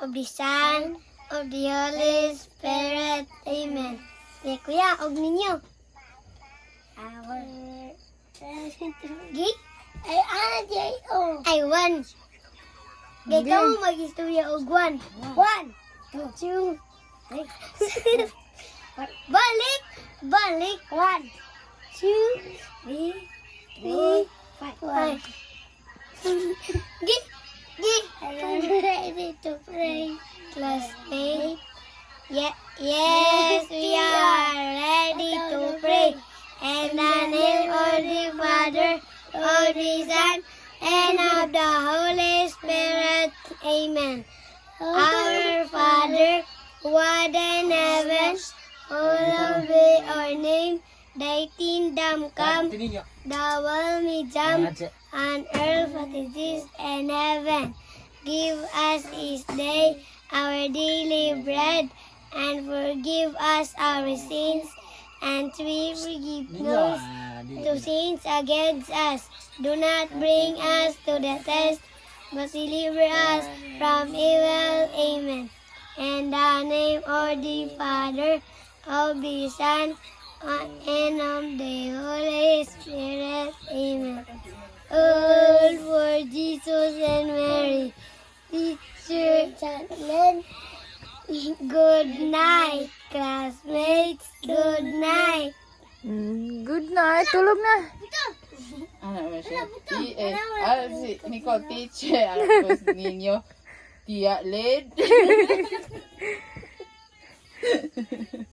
of the Son, of the Holy Spirit. Amen. Sige, kuya, og ninyo. Gi? Ay, one. Gay ka mo mag-istorya og one. One, two, balik, balik. One, two, three, five. Gi, I'm ready to pray. Classmate. Yes, we are ready to pray. In the name of the Father, of the Son, and of the Holy Spirit. Amen. Our Father, who art in heaven, hallowed be your name. Thy kingdom come, thy will be done on earth as it is in heaven. Give us this day our daily bread, and forgive us our sins, and we forgive those who sins against us. Do not bring us to the test, but deliver us from evil. Amen. In the name of the Father, of the Son, and of the Holy Spirit. Amen. All for Jesus and Mary, teacher, gentlemen. Good night, classmates. Good night. Good night. Tulog na. Ano ba siya? Si Nicole teacher. Tapos ninyo, Tia Led.